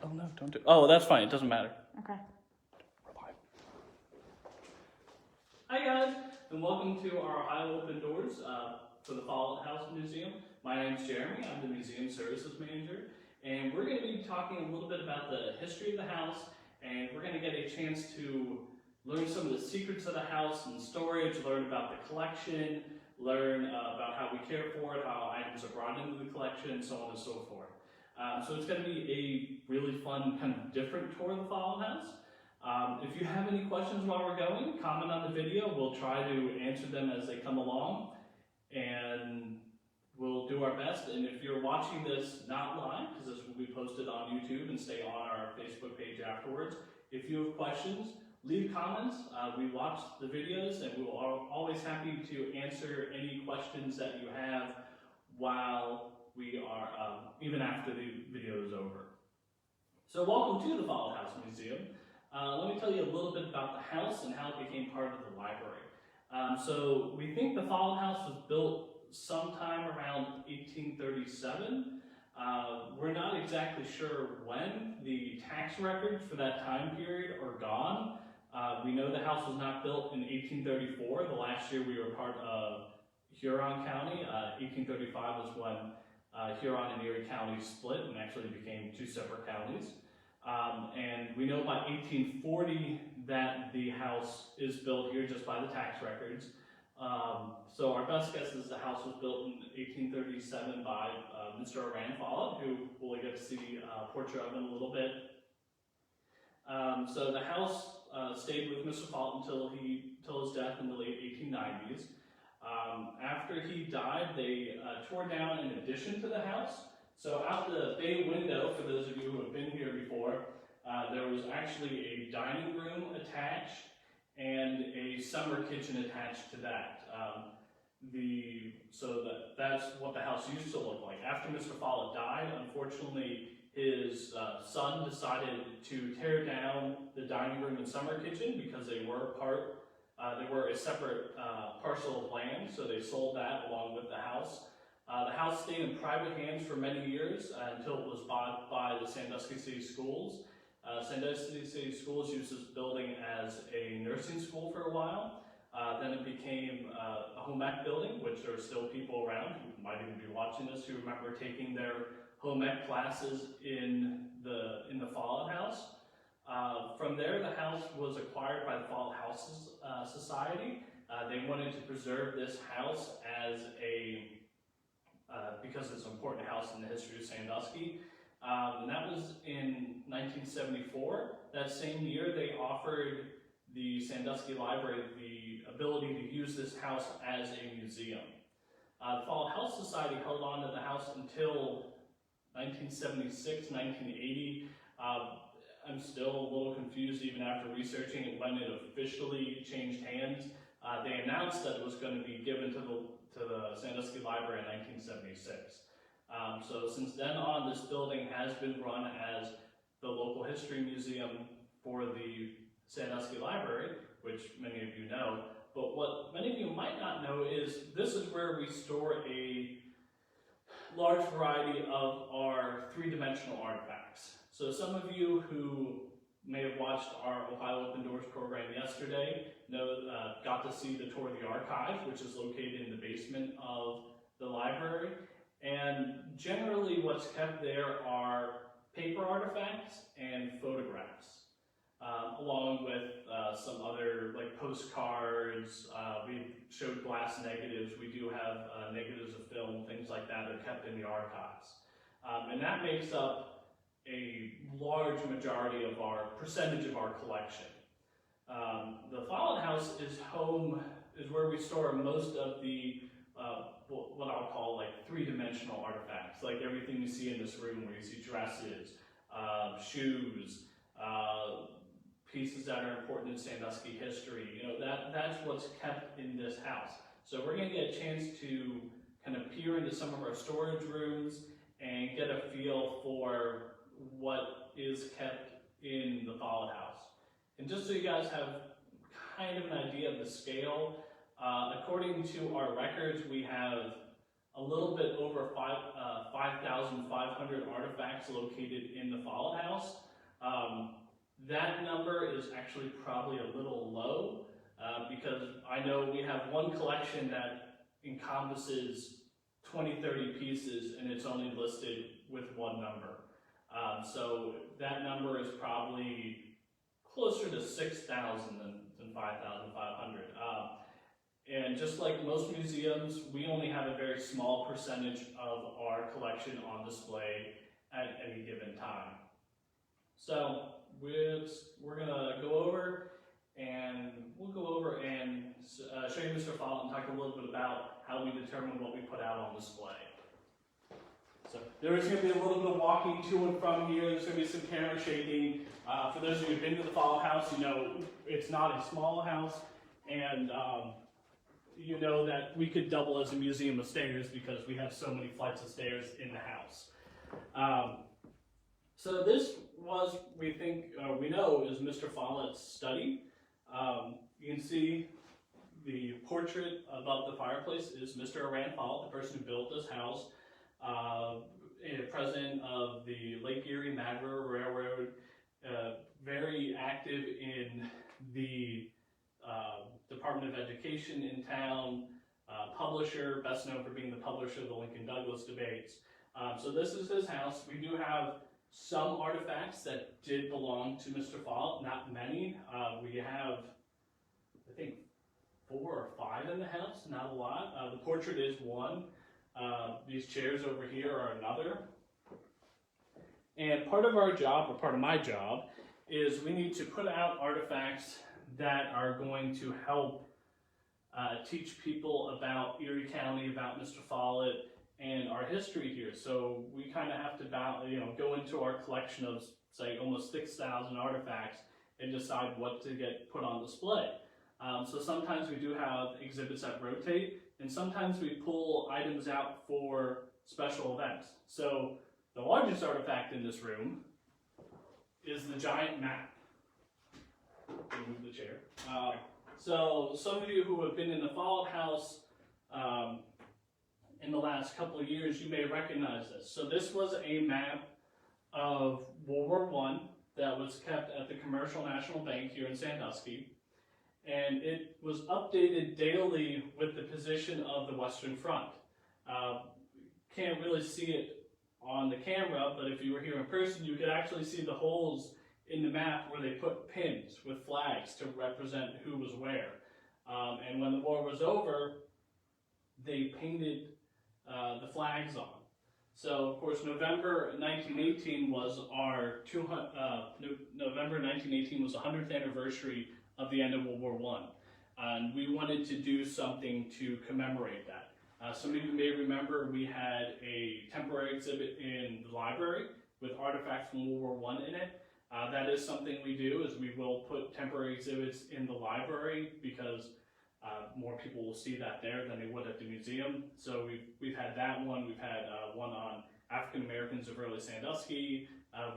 Oh no, don't do. Oh, that's fine. It doesn't matter. Okay. Hi guys, and welcome to our Ohio Open Doors for the Follett House Museum. My name's Jeremy. I'm the Museum Services Manager, and we're going to be talking a little bit about the history of the house, and we're going to get a chance to learn some of the secrets of the house and storage, learn about the collection, learn about how we care for it, how items are brought into the collection, so on and so forth. So it's going to be a really fun, kind of different tour of the Follett House. If you have any questions while we're going, comment on the video. We'll try to answer them as they come along, and we'll do our best. And if you're watching this not live, because this will be posted on YouTube and stay on our Facebook page afterwards, if you have questions, leave comments. We watch the videos, and we are always happy to answer any questions that you have while we are, even after the video is over. So welcome to the Follett House Museum. Let me tell you a little bit about the house and how it became part of the library. So we think the Follett House was built sometime around 1837. We're not exactly sure when. The tax records for that time period are gone. We know the house was not built in 1834, the last year we were part of Huron County. 1835 was when Huron and Erie counties split and actually became two separate counties. And we know by 1840 that the house is built here just by the tax records. So our best guess is the house was built in 1837 by Mr. Oran Follett, who we'll get to see a portrait of in a little bit. So the house stayed with Mr. Follett until his death in the late 1890s. After he died, they tore down an addition to the house. So out the bay window, for those of you who have been here before, there was actually a dining room attached and a summer kitchen attached to that. That's what the house used to look like. After Mr. Follett died, unfortunately, his son decided to tear down the dining room and summer kitchen because they were a separate parcel of land, so they sold that along with the house. The house stayed in private hands for many years until it was bought by the Sandusky City Schools. Sandusky City Schools used this building as a nursing school for a while. Then it became a home ec building, which there are still people around who might even be watching this who remember taking their home ec classes in the Follett House. From there, the house was acquired by the Follett House Society. They wanted to preserve this house as because it's an important house in the history of Sandusky. And that was in 1974. That same year, they offered the Sandusky Library the ability to use this house as a museum. The Follett House Society held on to the house until 1976, 1980. I'm still a little confused even after researching it when it officially changed hands. They announced that it was going to be given to the Sandusky Library in 1976. So since then on, this building has been run as the local history museum for the Sandusky Library, which many of you know. But what many of you might not know is this is where we store a large variety of our three-dimensional artifacts. So some of you who may have watched our Ohio Open Doors program yesterday got to see the tour of the archive, which is located in the basement of the library. And generally what's kept there are paper artifacts and photographs, along with some other like postcards. We showed glass negatives. We do have negatives of film, things like that are kept in the archives. And that makes up a large majority of percentage of our collection. The Follett House is where we store most of the what I'll call like three-dimensional artifacts, like everything you see in this room where you see dresses, shoes, pieces that are important in Sandusky history. You know, that's what's kept in this house. So we're going to get a chance to kind of peer into some of our storage rooms and get a feel for what is kept in the Follett House. And just so you guys have kind of an idea of the scale, according to our records, we have a little bit over 5,500 artifacts located in the Follett House. That number is actually probably a little low because I know we have one collection that encompasses 20, 30 pieces and it's only listed with one number. So that number is probably closer to 6,000 than 5,500. And just like most museums, we only have a very small percentage of our collection on display at any given time. So we're gonna go over and show you Mr. Follett and talk a little bit about how we determine what we put out on display. So there is going to be a little bit of walking to and from here. There's going to be some camera shaking. For those of you who've been to the Follett House, you know it's not a small house, and you know that we could double as a museum of stairs because we have so many flights of stairs in the house. So this was, we know, is Mr. Follett's study. You can see the portrait above the fireplace is Mr. Rand Follett, the person who built this house. President of the Lake Erie Niagara Railroad, very active in the Department of Education in town, publisher, best known for being the publisher of the Lincoln-Douglas debates. So this is his house. We do have some artifacts that did belong to Mr. Follett, not many. We have, I think, 4 or 5 in the house, not a lot. The portrait is one. These chairs over here are another. And part of our job, or part of my job, is we need to put out artifacts that are going to help teach people about Erie County, about Mr. Follett, and our history here. So we kind of have to go into our collection of, say, almost 6,000 artifacts and decide what to get put on display. So sometimes we do have exhibits that rotate, and sometimes we pull items out for special events. So the largest artifact in this room is the giant map. Move the chair. So some of you who have been in the Follett House in the last couple of years, you may recognize this. So this was a map of World War I that was kept at the Commercial National Bank here in Sandusky. And it was updated daily with the position of the Western Front. Can't really see it on the camera, but if you were here in person, you could actually see the holes in the map where they put pins with flags to represent who was where. And when the war was over, they painted the flags on. So, of course, November 1918 was November 1918 was the 100th anniversary of the end of World War I. And we wanted to do something to commemorate that. Some of you may remember we had a temporary exhibit in the library with artifacts from World War I in it. That is something we do, is we will put temporary exhibits in the library because more people will see that there than they would at the museum. So we've had that one. We've had one on African Americans of early Sandusky.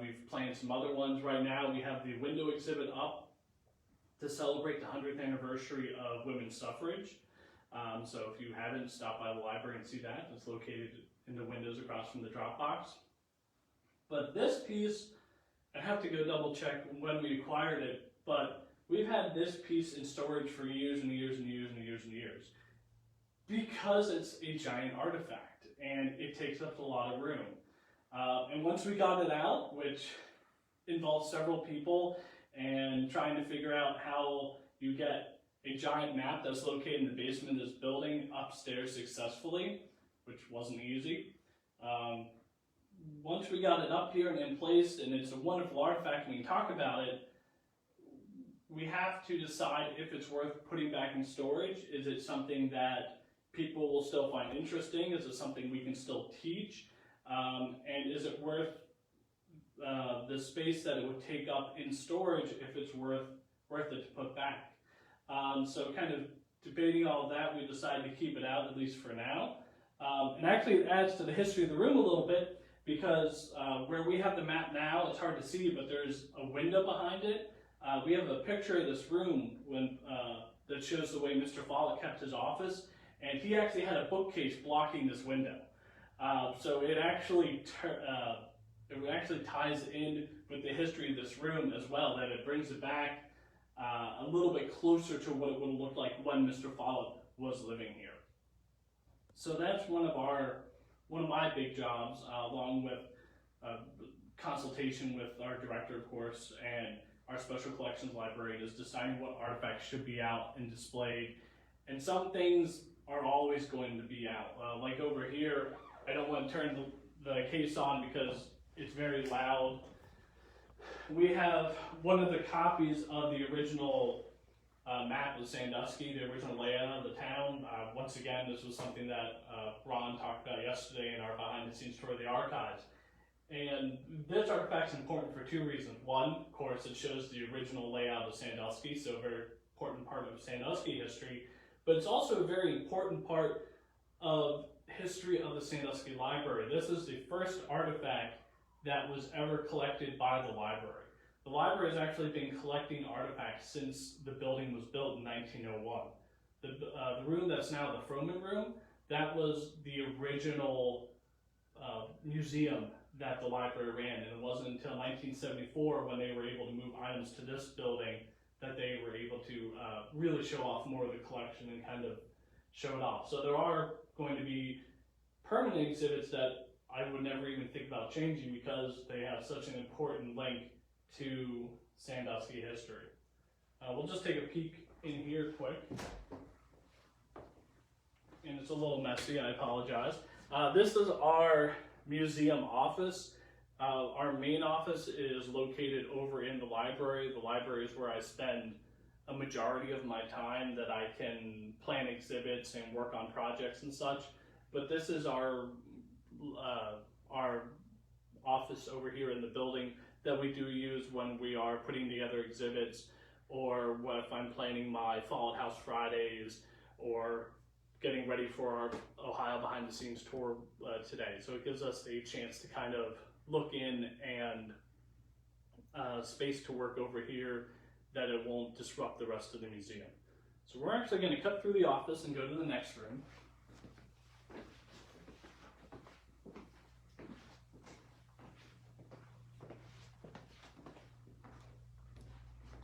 We've planned some other ones. Right now we have the window exhibit up to celebrate the 100th anniversary of women's suffrage. So if you haven't, stop by the library and see that. It's located in the windows across from the drop box. But this piece, I have to go double check when we acquired it, but we've had this piece in storage for years and years and years and years and years because it's a giant artifact and it takes up a lot of room. And once we got it out, which involved several people and trying to figure out how you get a giant map that's located in the basement of this building upstairs successfully, which wasn't easy. Once we got it up here and in place, and it's a wonderful artifact and we can talk about it, we have to decide if it's worth putting back in storage. Is it something that people will still find interesting? Is it something we can still teach? And is it worth the space that it would take up in storage if it's worth it to put back? So kind of debating all of that, we decided to keep it out, at least for now. And actually it adds to the history of the room a little bit because where we have the map now, it's hard to see, but there's a window behind it. We have a picture of this room that shows the way Mr. Follett kept his office, and he actually had a bookcase blocking this window. So it actually ties in with with the history of this room as well, that it brings it back a little bit closer to what it would look like when Mr. Follett was living here. So that's one of my big jobs, along with consultation with our director, of course, and our special collections librarian, is deciding what artifacts should be out and displayed. And some things are always going to be out. Like over here, I don't want to turn the case on because it's very loud. We have one of the copies of the original map of Sandusky, the original layout of the town. Once again, this was something that Ron talked about yesterday in our behind-the-scenes tour of the archives. And this artifact's important for two reasons. One, of course, it shows the original layout of Sandusky, so a very important part of Sandusky history, but it's also a very important part of history of the Sandusky Library. This is the first artifact that was ever collected by the library. The library has actually been collecting artifacts since the building was built in 1901. The room that's now the Froman Room, that was the original museum that the library ran, and it wasn't until 1974 when they were able to move items to this building that they were able to really show off more of the collection and kind of show it off. So there are going to be permanent exhibits that I would never even think about changing because they have such an important link to Sandusky history. We'll just take a peek in here quick. And it's a little messy, I apologize. This is our museum office. Our main office is located over in the library. The library is where I spend a majority of my time, that I can plan exhibits and work on projects and such. But this is our office over here in the building that we do use when we are putting together exhibits, or if I'm planning my Follett House Fridays, or getting ready for our Ohio behind the scenes tour today. So it gives us a chance to kind of look in and space to work over here that it won't disrupt the rest of the museum. So we're actually going to cut through the office and go to the next room.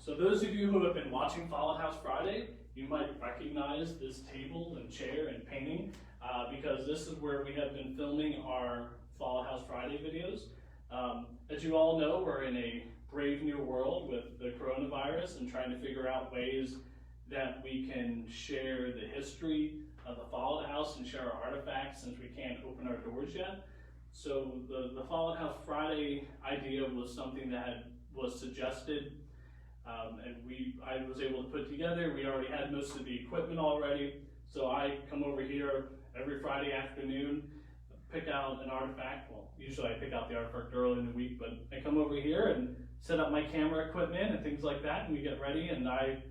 So those of you who have been watching Follett House Friday, you might recognize this table and chair and painting because this is where we have been filming our Follett House Friday videos. As you all know, we're in a brave new world with the coronavirus and trying to figure out ways that we can share the history of the Follett House and share our artifacts, since we can't open our doors yet. So the Follett House Friday idea was something that was suggested, and I was able to put together. We already had most of the equipment already, so I come over here every Friday afternoon, pick out an artifact. Well, usually I pick out the artifact early in the week, but I come over here and set up my camera equipment and things like that, and we get ready, and I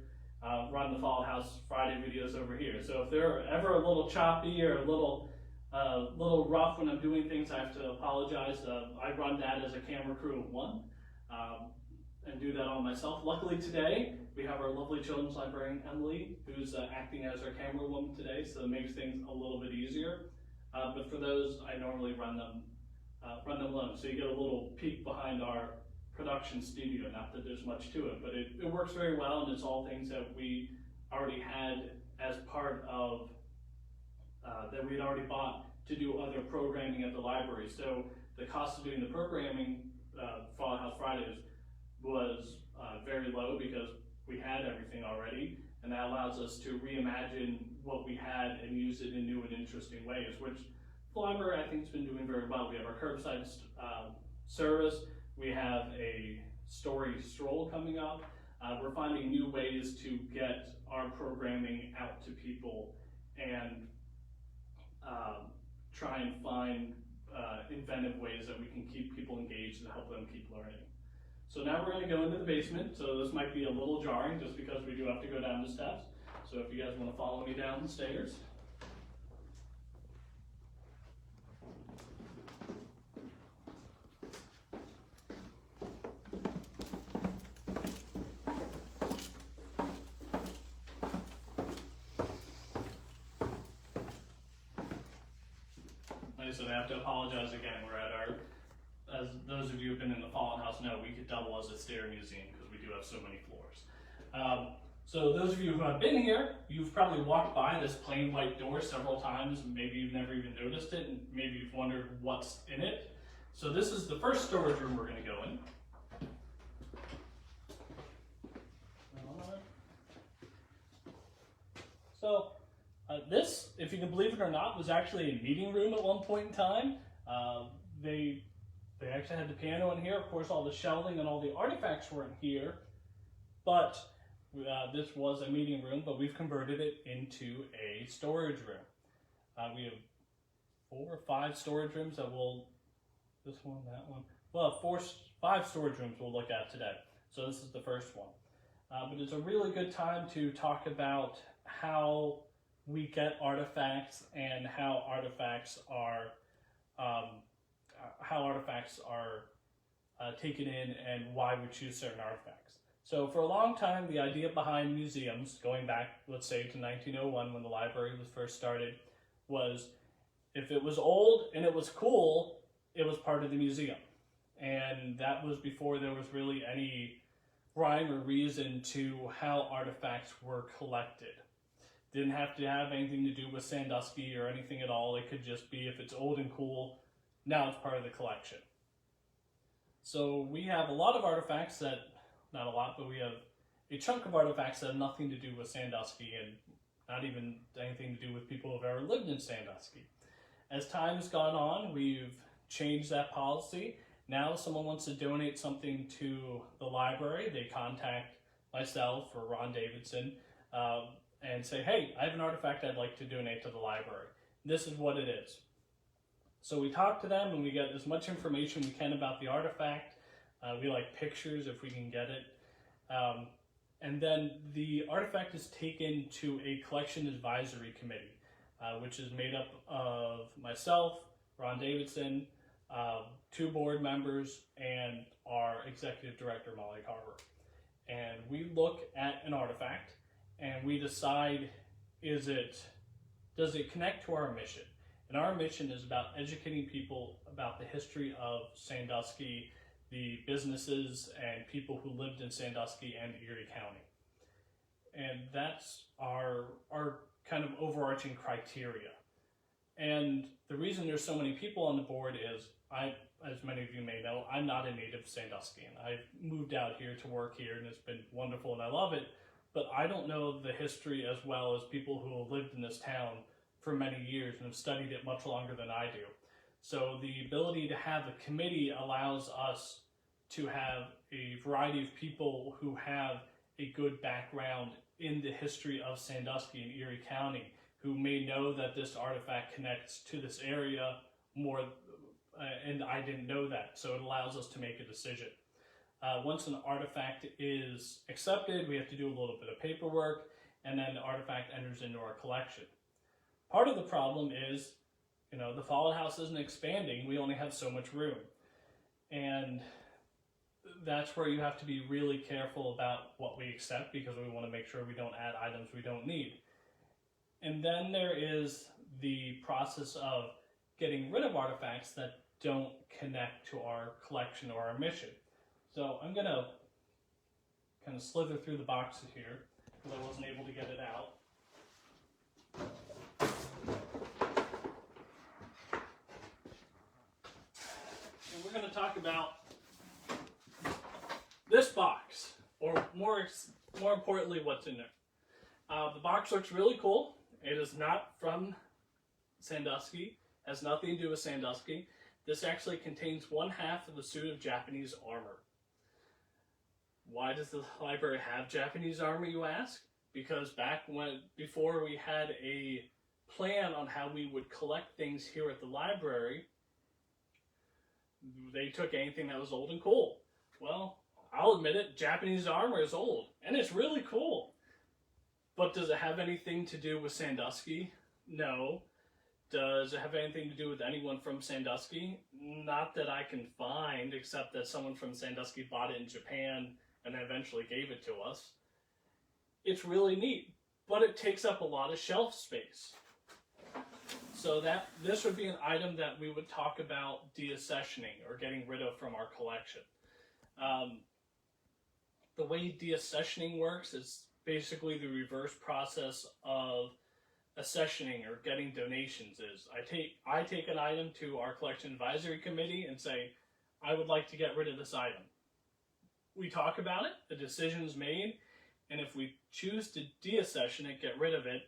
run the Follett House Friday videos over here. So if they're ever a little choppy or a little rough when I'm doing things, I have to apologize. I run that as a camera crew of one, and do that all myself. Luckily today, we have our lovely children's librarian, Emily, who's acting as our camera woman today, so it makes things a little bit easier. But for those, I normally run them alone. So you get a little peek behind our production studio. Not that there's much to it, but it works very well, and it's all things that we already had as part of, that we had already bought to do other programming at the library. So the cost of doing the programming, Follett House Fridays, was very low because we had everything already, and that allows us to reimagine what we had and use it in new and interesting ways, which the library, I think, has been doing very well. We have our curbside service, we have a story stroll coming up. We're finding new ways to get our programming out to people and try and find inventive ways that we can keep people engaged and help them keep learning. So now we're going to go into the basement. So this might be a little jarring just because we do have to go down the steps. So if you guys want to follow me down the stairs. Like I said, I have to apologize again. We're at our, as those of you who've been in the Follett House know we could double as a stair museum because we do have so many floors. So those of you who have been here, you've probably walked by this plain white door several times, and maybe you've never even noticed it, and maybe you've wondered what's in it. So this is the first storage room we're going to go in. So this, if you can believe it or not, was actually a meeting room at one point in time. They actually had the piano in here. Of course, all the shelving and all the artifacts were in here, but this was a meeting room, but we've converted it into a storage room. We have 4 or 5 storage rooms that this one, that one. Well, 5 storage rooms we'll look at today. So this is the first one. But it's a really good time to talk about how we get artifacts and how artifacts are taken in and why we choose certain artifacts. So for a long time, the idea behind museums, going back, let's say, to 1901 when the library was first started, was if it was old and it was cool, it was part of the museum. And that was before there was really any rhyme or reason to how artifacts were collected. Didn't have to have anything to do with Sandusky or anything at all. It could just be if it's old and cool, now it's part of the collection. So we have a lot of artifacts that, not a lot, but we have a chunk of artifacts that have nothing to do with Sandusky and not even anything to do with people who have ever lived in Sandusky. As time's gone on, we've changed that policy. Now if someone wants to donate something to the library, they contact myself or Ron Davidson and say, hey, I have an artifact I'd like to donate to the library. This is what it is. So we talk to them and we get as much information we can about the artifact. We like pictures if we can get it. And then the artifact is taken to a collection advisory committee, which is made up of myself, Ron Davidson, 2 board members, and our executive director, Molly Carver. And we look at an artifact and we decide, does it connect to our mission? And our mission is about educating people about the history of Sandusky, the businesses and people who lived in Sandusky and Erie County. And that's our kind of overarching criteria. And the reason there's so many people on the board is, as many of you may know, I'm not a native Sanduskyan. I've moved out here to work here and it's been wonderful and I love it, but I don't know the history as well as people who have lived in this town for many years and have studied it much longer than I do. So the ability to have a committee allows us to have a variety of people who have a good background in the history of Sandusky and Erie County, who may know that this artifact connects to this area more, and I didn't know that, so it allows us to make a decision. Once an artifact is accepted, we have to do a little bit of paperwork, and then the artifact enters into our collection. Part of the problem is, the Follett House isn't expanding, we only have so much room. And that's where you have to be really careful about what we accept because we want to make sure we don't add items we don't need. And then there is the process of getting rid of artifacts that don't connect to our collection or our mission. So I'm going to kind of slither through the boxes here because I wasn't able to get it out. And we're going to talk about this box, or more importantly, what's in there. The box looks really cool. It is not from Sandusky, has nothing to do with Sandusky. This actually contains 1/2 of a suit of Japanese armor. Why does the library have Japanese armor, you ask? Because before we had a plan on how we would collect things here at the library, they took anything that was old and cool. Well, I'll admit it, Japanese armor is old, and it's really cool. But does it have anything to do with Sandusky? No. Does it have anything to do with anyone from Sandusky? Not that I can find, except that someone from Sandusky bought it in Japan and eventually gave it to us. It's really neat, but it takes up a lot of shelf space. So this would be an item that we would talk about deaccessioning or getting rid of from our collection. The way deaccessioning works is basically the reverse process of accessioning or getting donations. Is I take an item to our collection advisory committee and say, I would like to get rid of this item. We talk about it, the decision is made, and if we choose to deaccession it, get rid of it,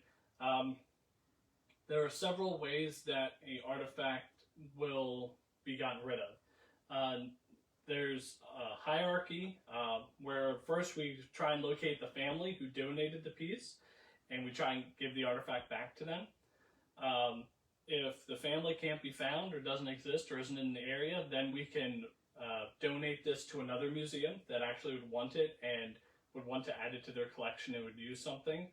there are several ways that an artifact will be gotten rid of. There's a hierarchy where first we try and locate the family who donated the piece, and we try and give the artifact back to them. If the family can't be found or doesn't exist or isn't in the area, then we can donate this to another museum that actually would want it and would want to add it to their collection and would use something.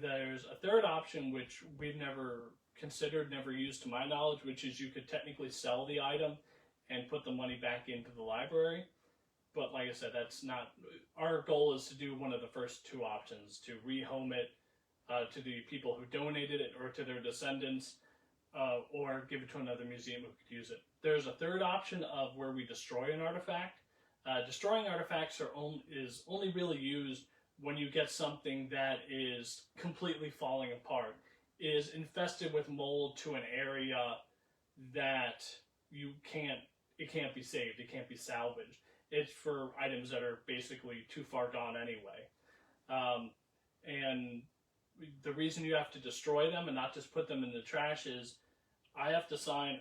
There's a third option which we've never considered, never used to my knowledge, which is you could technically sell the item and put the money back into the library. But like I said, that's not, our goal is to do one of the first two options, to rehome it to the people who donated it or to their descendants, or give it to another museum who could use it. There's a third option of where we destroy an artifact. Destroying artifacts is only really used when you get something that is completely falling apart, is infested with mold to an area that it can't be saved, it can't be salvaged. It's for items that are basically too far gone anyway. And the reason you have to destroy them and not just put them in the trash is I have to sign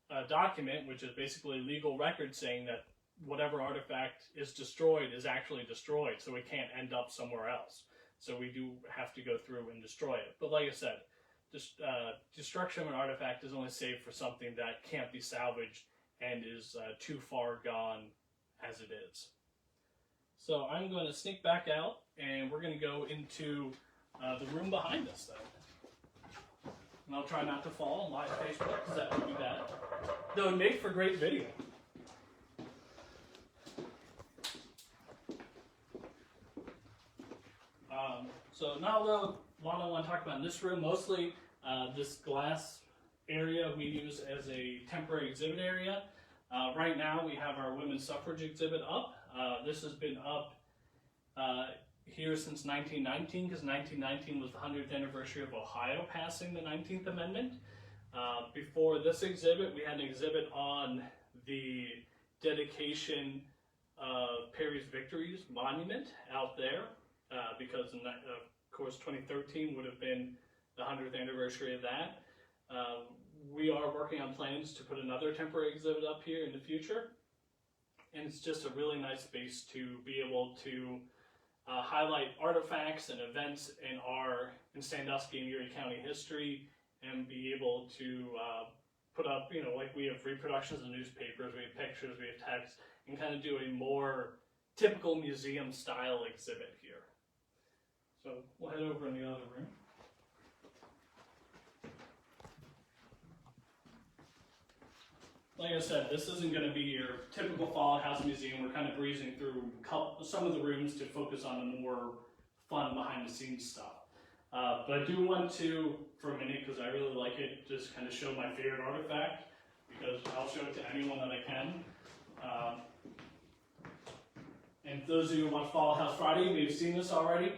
a document, which is basically a legal record saying that whatever artifact is destroyed is actually destroyed, so it can't end up somewhere else. So we do have to go through and destroy it. But like I said, destruction of an artifact is only saved for something that can't be salvaged and is too far gone as it is. So I'm going to sneak back out, and we're going to go into the room behind us, though. And I'll try not to fall on live Facebook, because that would be bad. Though it would make for great video. So not a lot I want to talk about in this room. Mostly this glass area we use as a temporary exhibit area. Right now we have our women's suffrage exhibit up. This has been up here since 1919, because 1919 was the 100th anniversary of Ohio passing the 19th Amendment. Before this exhibit, we had an exhibit on the dedication of Perry's Victories Monument out there, because of course 2013 would have been the 100th anniversary of that. We are working on plans to put another temporary exhibit up here in the future, and it's just a really nice space to be able to highlight artifacts and events in Sandusky and Erie County history, and be able to put up, like we have reproductions of newspapers, we have pictures, we have text, and kind of do a more typical museum style exhibit here. So we'll head over in the other room. Like I said, this isn't going to be your typical Follett House Museum. We're kind of breezing through some of the rooms to focus on the more fun behind-the-scenes stuff. But I do want to, for a minute, because I really like it, just kind of show my favorite artifact, because I'll show it to anyone that I can. And those of you who watch Follett House Friday, you may have seen this already.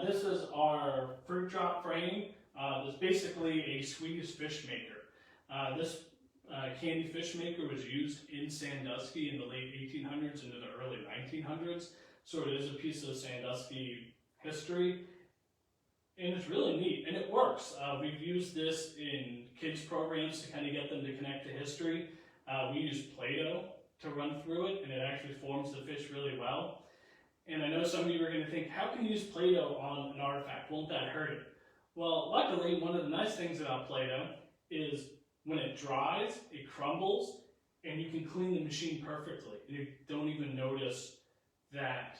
This is our fruit drop frame. It's basically a Swedish fish maker. This candy fish maker was used in Sandusky in the late 1800s into the early 1900s. So it is a piece of Sandusky history. And it's really neat, and it works. We've used this in kids programs to kind of get them to connect to history. We use Play-Doh to run through it, and it actually forms the fish really well. And I know some of you are going to think, how can you use Play-Doh on an artifact? Won't that hurt it? Well, luckily, one of the nice things about Play-Doh is when it dries, it crumbles, and you can clean the machine perfectly. And you don't even notice that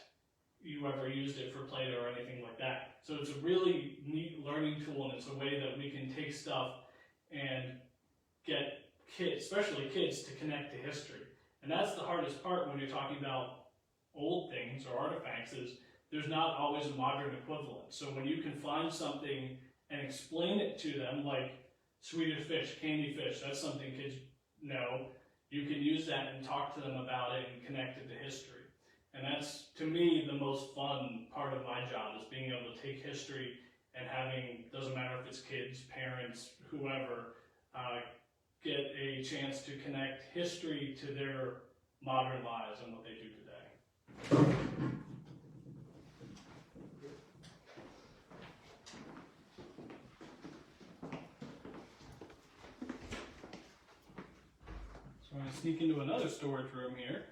you ever used it for Play-Doh or anything like that. So it's a really neat learning tool, and it's a way that we can take stuff and get kids, especially kids, to connect to history. And that's the hardest part when you're talking about old things or artifacts, is there's not always a modern equivalent. So when you can find something and explain it to them, like Swedish fish, candy fish, that's something kids know. You can use that and talk to them about it and connect it to history. And that's, to me, the most fun part of my job, is being able to take history and having, doesn't matter if it's kids, parents, whoever, get a chance to connect history to their modern lives and what they do today. So I'm going to sneak into another storage room here.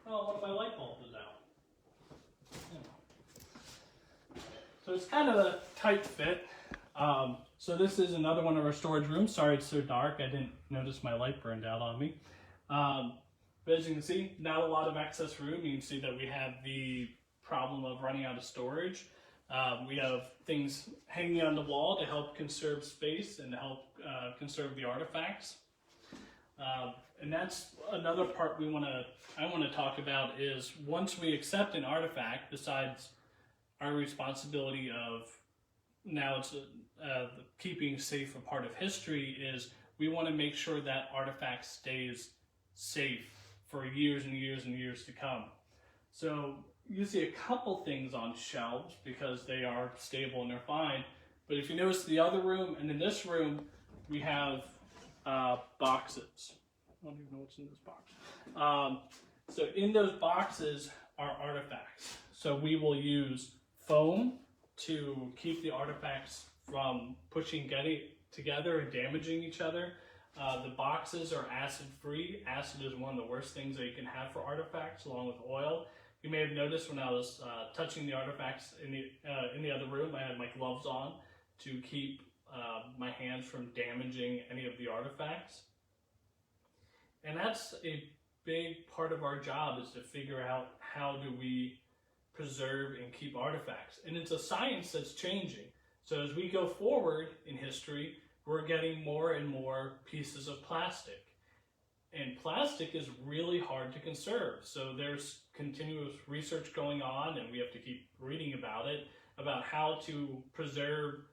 Oh, one of my light bulbs is out. Yeah. So it's kind of a tight fit. So this is another one of our storage rooms. Sorry it's so dark. I didn't notice my light burned out on me. But as you can see, not a lot of excess room. You can see that we have the problem of running out of storage. We have things hanging on the wall to help conserve space and to help conserve the artifacts. And that's another part I want to talk about, is once we accept an artifact, besides our responsibility of now it's keeping safe a part of history, is we want to make sure that artifact stays safe for years and years and years to come. So you see a couple things on shelves because they are stable and they're fine. But if you notice the other room and in this room, we have boxes. I don't even know what's in this box. So in those boxes are artifacts. So we will use foam to keep the artifacts from getting together and damaging each other. The boxes are acid-free. Acid is one of the worst things that you can have for artifacts, along with oil. You may have noticed when I was touching the artifacts in the other room, I had my gloves on to keep my hands from damaging any of the artifacts. And that's a big part of our job, is to figure out how do we preserve and keep artifacts. And it's a science that's changing. So as we go forward in history, we're getting more and more pieces of plastic. And plastic is really hard to conserve. So there's continuous research going on, and we have to keep reading about it, about how to preserve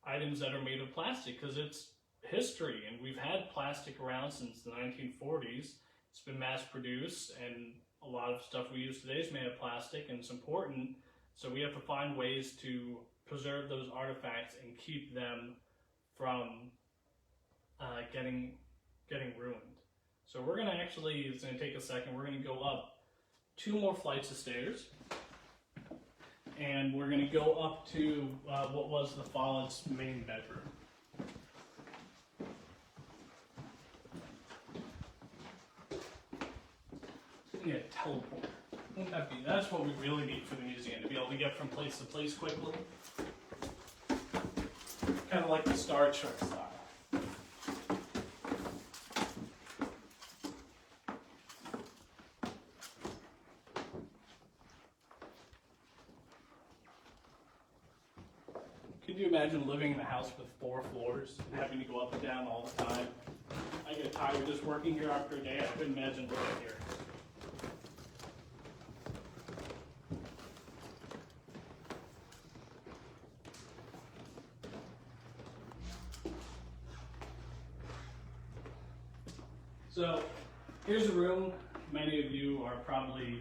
items that are made of plastic, because it's history, and we've had plastic around since the 1940s. It's been mass produced, and a lot of stuff we use today is made of plastic, and it's important. So we have to find ways to preserve those artifacts and keep them from getting ruined. So we're going to actually, it's going to take a second, we're going to go up 2 more flights of stairs, and we're going to go up to what was the Follett's main bedroom. Yeah, teleport. Wouldn't that be? That's what we really need for the museum, to be able to get from place to place quickly. Kind of like the Star Trek style. Could you imagine living in a house with 4 floors and having to go up and down all the time? I get tired just working here after a day. I couldn't imagine living here. So here's a room many of you are probably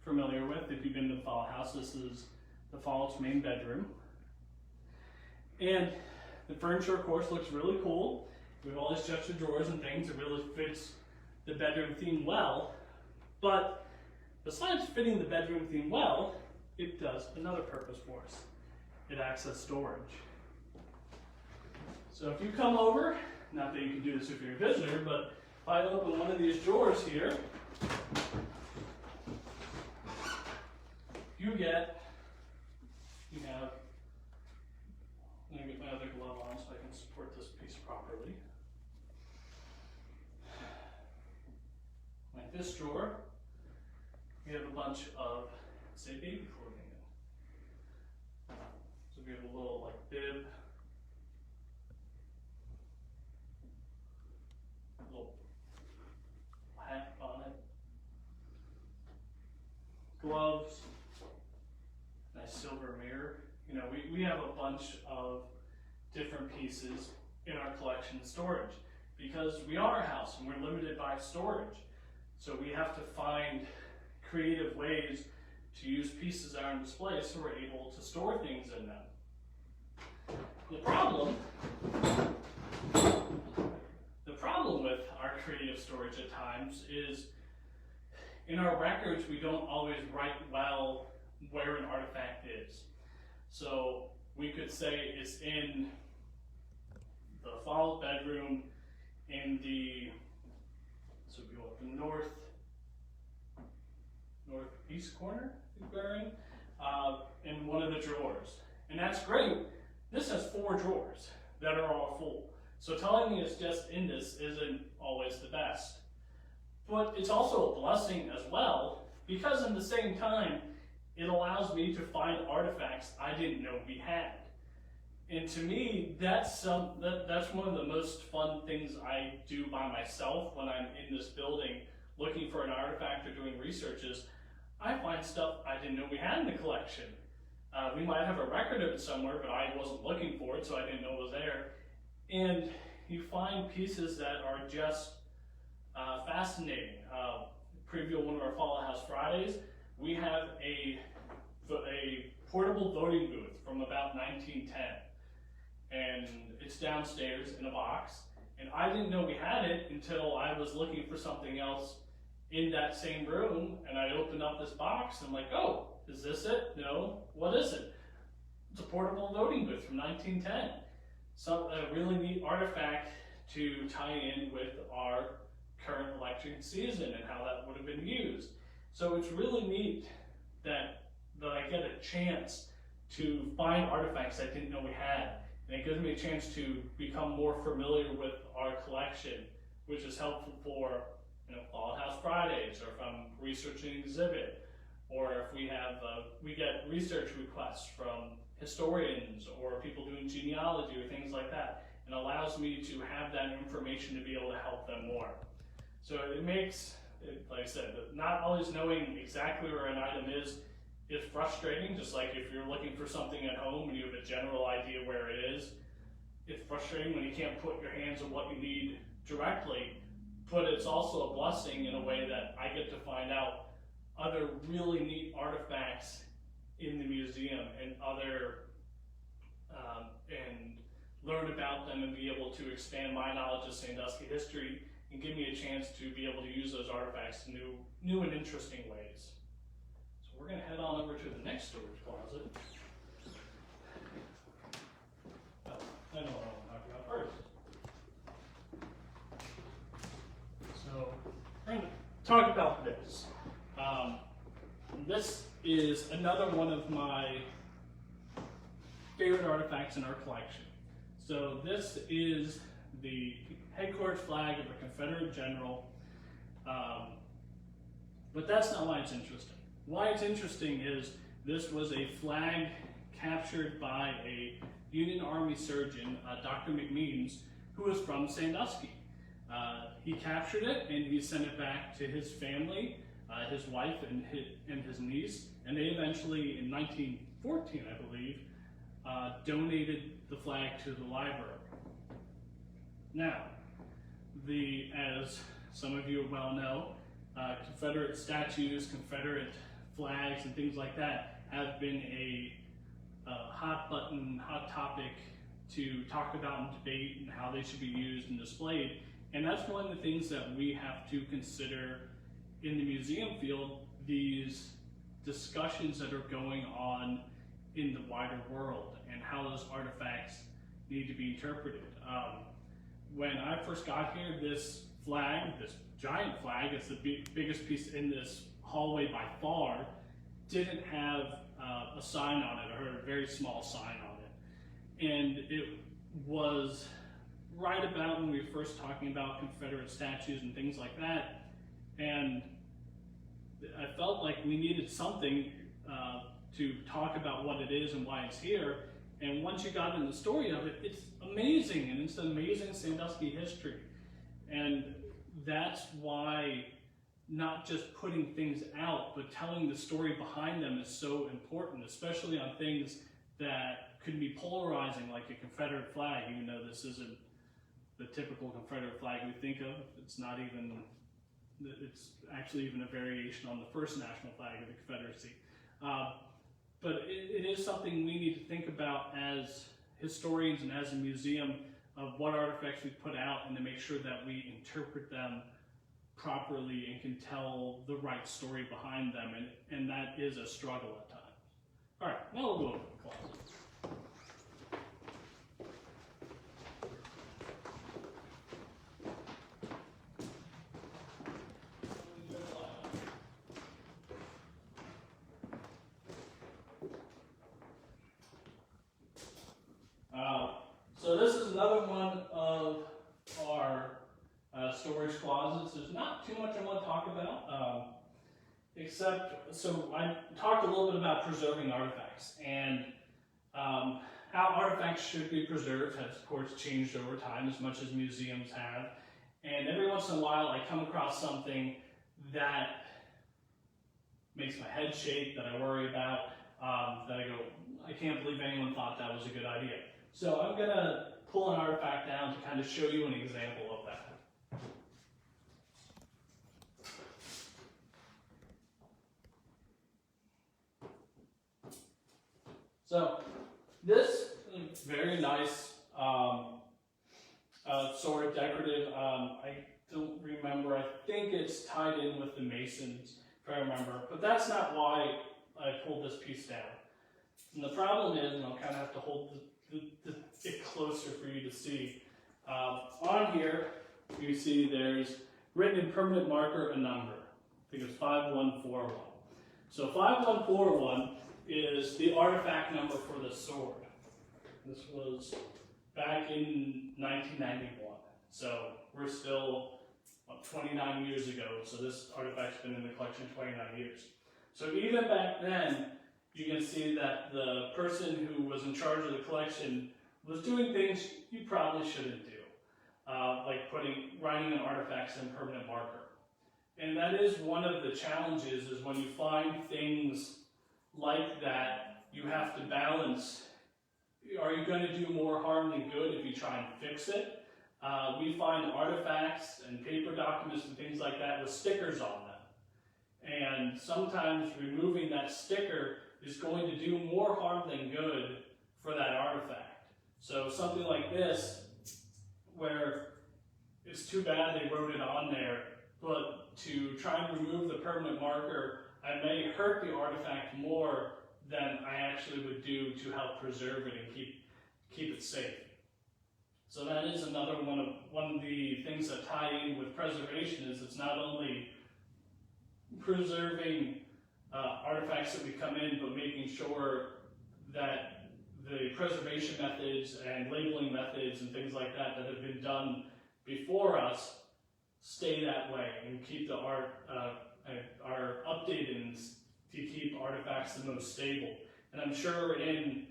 familiar with. If you've been to the Follett House, this is the Follett's main bedroom. And the furniture, of course, looks really cool. We have all these chests of drawers and things. It really fits the bedroom theme well. But besides fitting the bedroom theme well, it does another purpose for us. It acts as storage. So if you come over, not that you can do this if you're a visitor, but if I open one of these drawers here, you have, I'm going to get my other glove on so I can support this piece properly. Like this drawer, we have a bunch of, say, baby clothing in. So we have a little like bib, little hat on it, gloves, nice silver mirror. You know, we have a bunch of different pieces in our collection and storage because we are a house and we're limited by storage. So we have to find creative ways to use pieces that are on display so we're able to store things in them. The problem with our creative storage at times is in our records we don't always write well where an artifact is. So we could say it's in the Follett bedroom in the, so we go up the northeast corner, I think we're in one of the drawers. And that's great. This has 4 drawers that are all full. So telling me it's just in this isn't always the best. But it's also a blessing as well, because in the same time, it allows me to find artifacts I didn't know we had. And to me, that's one of the most fun things I do by myself when I'm in this building looking for an artifact or doing research is I find stuff I didn't know we had in the collection. We might have a record of it somewhere, but I wasn't looking for it, so I didn't know it was there. And you find pieces that are just fascinating. Preview of one of our Follett House Fridays, we have a portable voting booth from about 1910. And it's downstairs in a box. And I didn't know we had it until I was looking for something else in that same room, and I opened up this box and I'm like, oh, is this it? No, what is it? It's a portable voting booth from 1910. So a really neat artifact to tie in with our current election season and how that would have been used. So it's really neat that I get a chance to find artifacts I didn't know we had. And it gives me a chance to become more familiar with our collection, which is helpful for Follett House Fridays, or if I'm researching an exhibit, or if we get research requests from historians or people doing genealogy or things like that. It allows me to have that information to be able to help them more. So it makes, like I said, not always knowing exactly where an item is frustrating, just like if you're looking for something at home and you have a general idea where it is. It's frustrating when you can't put your hands on what you need directly, but it's also a blessing in a way that I get to find out other really neat artifacts in the museum and and learn about them and be able to expand my knowledge of Sandusky history and give me a chance to be able to use those artifacts in new and interesting ways. So we're going to head on over to the next storage closet. I know what I'm talking about first. So we're going to talk about this. This is another one of my favorite artifacts in our collection. So this is the headquarters flag of a Confederate general, but that's not why it's interesting. Why it's interesting is this was a flag captured by a Union Army surgeon, Dr. McMeans, who was from Sandusky. He captured it and he sent it back to his family, his wife and his niece, and they eventually, in 1914, I believe, donated the flag to the library. Now, as some of you well know, Confederate statues, Confederate flags, and things like that have been a hot topic to talk about and debate and how they should be used and displayed. And that's one of the things that we have to consider in the museum field, these discussions that are going on in the wider world and how those artifacts need to be interpreted. When I first got here, this flag, this giant flag, it's the biggest piece in this hallway by far, didn't have a sign on it, or a very small sign on it. And it was right about when we were first talking about Confederate statues and things like that. And I felt like we needed something to talk about what it is and why it's here. And once you got in the story of it, it's amazing, and it's amazing Sandusky history. And that's why not just putting things out, but telling the story behind them is so important, especially on things that could be polarizing, like a Confederate flag, even though this isn't the typical Confederate flag we think of. It's not even, it's actually even a variation on the first national flag of the Confederacy. But it is something we need to think about as historians and as a museum, of what artifacts we put out, and to make sure that we interpret them properly and can tell the right story behind them, and that is a struggle at times. All right, now we'll go over the closet. So this is another one of our storage closets. There's not too much I want to talk about, except, so I talked a little bit about preserving artifacts, and how artifacts should be preserved has of course changed over time, as much as museums have. And every once in a while I come across something that makes my head shake, that I worry about, that I go, I can't believe anyone thought that was a good idea. So I'm going to pull an artifact down to kind of show you an example of that. So this is very nice sword, decorative. I don't remember. I think it's tied in with the Masons, if I remember. But that's not why I pulled this piece down. And the problem is, and I'll kind of have to hold it closer for you to see. On here, you see there's written in permanent marker a number. I think it's 5141. So 5141 is the artifact number for the sword. This was back in 1991. So we're still 29 years ago. So this artifact's been in the collection 29 years. So even back then, you can see that the person who was in charge of the collection was doing things you probably shouldn't do, like writing in artifacts in permanent marker. And that is one of the challenges, is when you find things like that, you have to balance, are you going to do more harm than good if you try and fix it? We find artifacts and paper documents and things like that with stickers on them. And sometimes removing that sticker is going to do more harm than good for that artifact. So something like this, where it's too bad they wrote it on there, but to try and remove the permanent marker, I may hurt the artifact more than I actually would do to help preserve it and keep it safe. So that is another one of the things that tie in with preservation, is it's not only preserving artifacts that we come in, but making sure that the preservation methods and labeling methods and things like that that have been done before us stay that way, and keep the art are updated to keep artifacts the most stable. And I'm sure in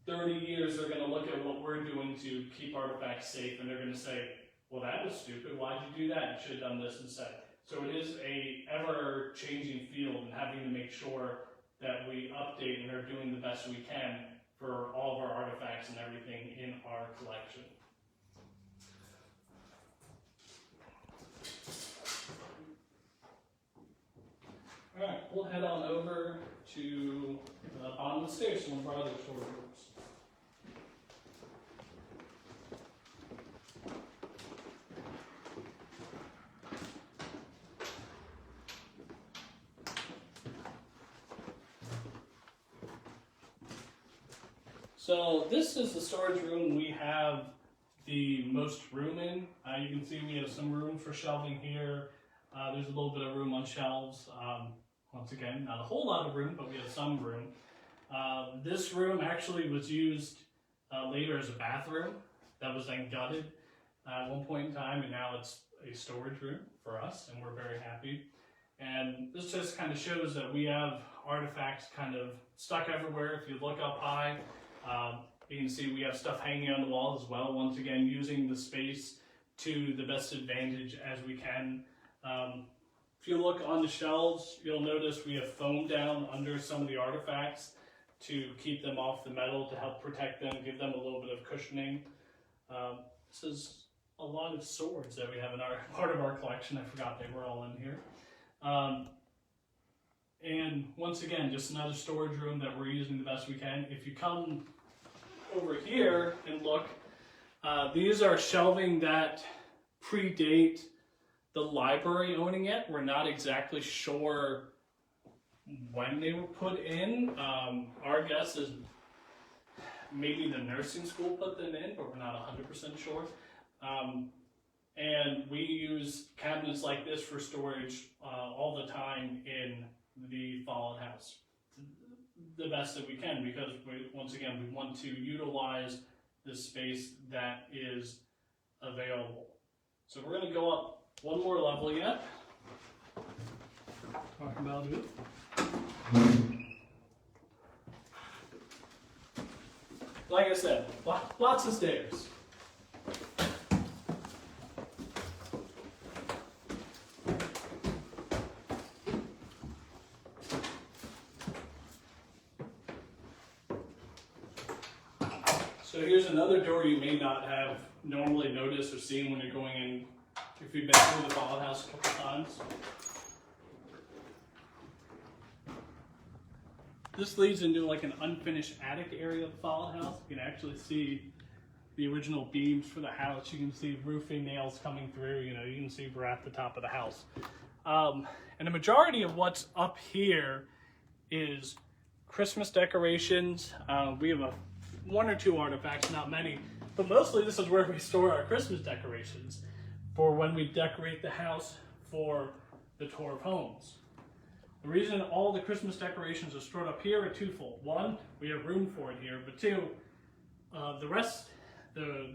30 years they're going to look at what we're doing to keep artifacts safe, and they're going to say, well, that was stupid, why'd you do that? You should have done this instead. So it is a ever-changing field, and having to make sure that we update and are doing the best we can for all of our artifacts and everything in our collection. All right, we'll head on over to the bottom of the stairs, one of our other storage rooms. So this is the storage room we have the most room in. You can see we have some room for shelving here. There's a little bit of room on shelves. Once again, not a whole lot of room, but we have some room. This room actually was used later as a bathroom that was then gutted at one point in time, and now it's a storage room for us, and we're very happy. And this just kind of shows that we have artifacts kind of stuck everywhere. If you look up high, you can see we have stuff hanging on the wall as well. Once again, using the space to the best advantage as we can. If you look on the shelves, you'll notice we have foam down under some of the artifacts to keep them off the metal, to help protect them, give them a little bit of cushioning. This is a lot of swords that we have in our part of our collection. I forgot they were all in here. And once again, just another storage room that we're using the best we can. If you come over here and look, these are shelving that predate the library owning it. We're not exactly sure when they were put in. Our guess is maybe the nursing school put them in, but we're not 100% sure. And we use cabinets like this for storage all the time in the Follett House, the best that we can, because once again, we want to utilize the space that is available. So we're going to go up one more level yet. Talk about it. Like I said, lots of stairs. So here's another door you may not have normally noticed or seen when you're going in, if you've been through the Follett House a couple times. This leads into like an unfinished attic area of the Follett House. You can actually see the original beams for the house. You can see roofing nails coming through. You can see we're at the top of the house. And the majority of what's up here is Christmas decorations. We have one or two artifacts, not many, but mostly this is where we store our Christmas decorations for when we decorate the house for the tour of homes. The reason all the Christmas decorations are stored up here are twofold. One, we have room for it here, but two,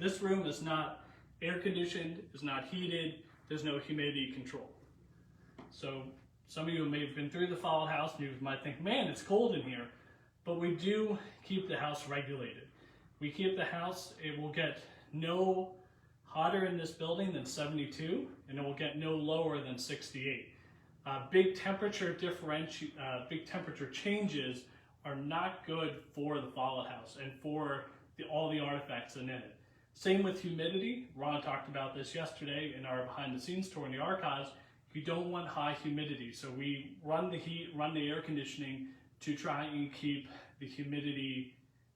this room is not air conditioned, is not heated, there's no humidity control. So some of you may have been through the Follett House and you might think, man, it's cold in here. But we do keep the house regulated. We keep the house, it will get no hotter in this building than 72, and it will get no lower than 68. Big temperature changes are not good for the Follett House and for all the artifacts in it. Same with humidity. Ron talked about this yesterday in our behind the scenes tour in the archives. You don't want high humidity, so we run the heat, run the air conditioning to try and keep the humidity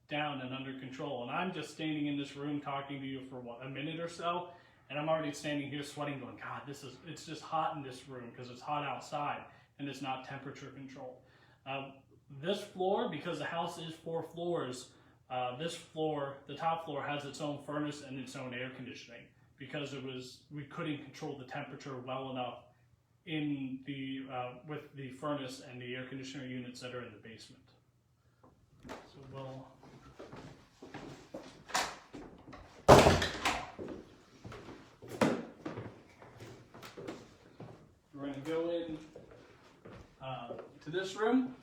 down and under control. And I'm just standing in this room talking to you for what, a minute or so, and I'm already standing here sweating going, God, it's just hot in this room because it's hot outside and it's not temperature controlled. This floor, because the house is 4 floors, this floor, the top floor, has its own furnace and its own air conditioning because we couldn't control the temperature well enough in the with the furnace and the air conditioner units that are in the basement. So we're going to go in to this room.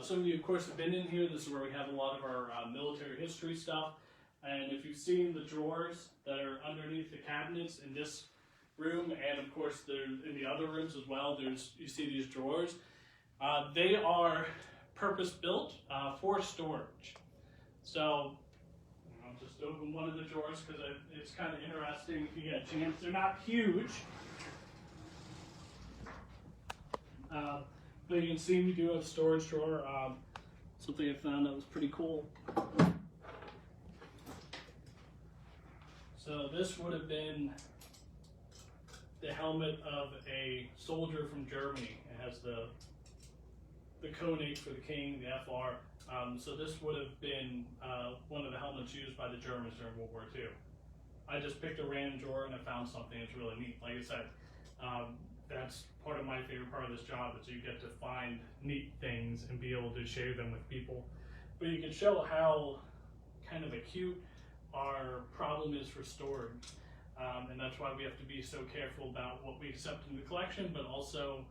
Some of you, of course, have been in here. This is where we have a lot of our military history stuff. And if you've seen the drawers that are underneath the cabinets in this room, and of course in the other rooms as well, you see these drawers. They are purpose-built for storage. So I'll just open one of the drawers because it's kind of interesting if you get a chance. They're not huge. But you can see we do have a storage drawer. Something I found that was pretty cool. So this would have been the helmet of a soldier from Germany. It has the Konig for the king, the FR. So this would have been one of the helmets used by the Germans during World War II. I just picked a random drawer and I found something that's really neat. Like I said, that's part of my favorite part of this job, is you get to find neat things and be able to share them with people. But you can show how kind of acute our problem is for storage. And that's why we have to be so careful about what we accept in the collection, but also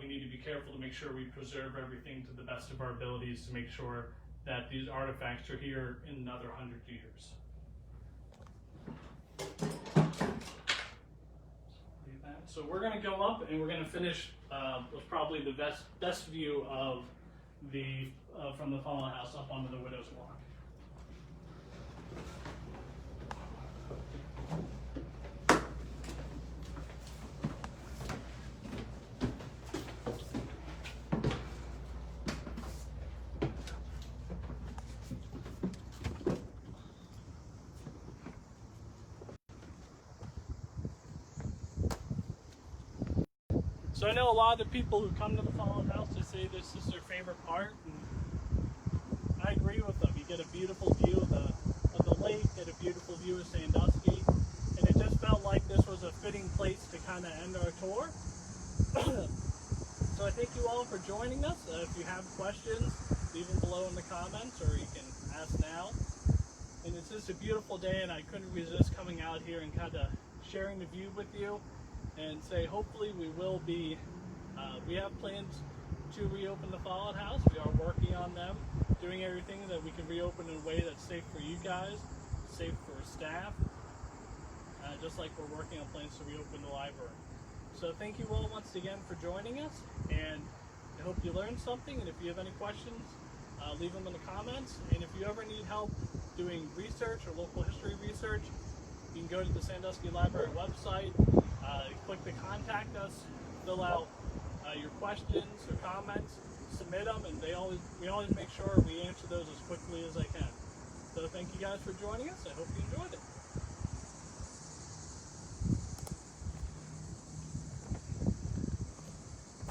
we need to be careful to make sure we preserve everything to the best of our abilities to make sure that these artifacts are here in another 100 years. So we're going to go up and we're going to finish with probably the best view of from the Follett House up onto the Widow's Walk. So I know a lot of the people who come to the Follett House, they say this is their favorite part, and I agree with them. You get a beautiful view of the lake, get a beautiful view of Sandusky, and it just felt like this was a fitting place to kind of end our tour. So I thank you all for joining us. If you have questions, leave them below in the comments, or you can ask now. And it's just a beautiful day, and I couldn't resist coming out here and kind of sharing the view with you. And say hopefully we will be, we have plans to reopen the Follett House. We are working on them, doing everything that we can reopen in a way that's safe for you guys, safe for staff, just like we're working on plans to reopen the library. So thank you all once again for joining us, and I hope you learned something, and if you have any questions, leave them in the comments. And if you ever need help doing research or local history research, you can go to the Sandusky Library website, click the contact us, fill out your questions or comments, submit them, and we always make sure we answer those as quickly as I can. So thank you guys for joining us. I hope you enjoyed it.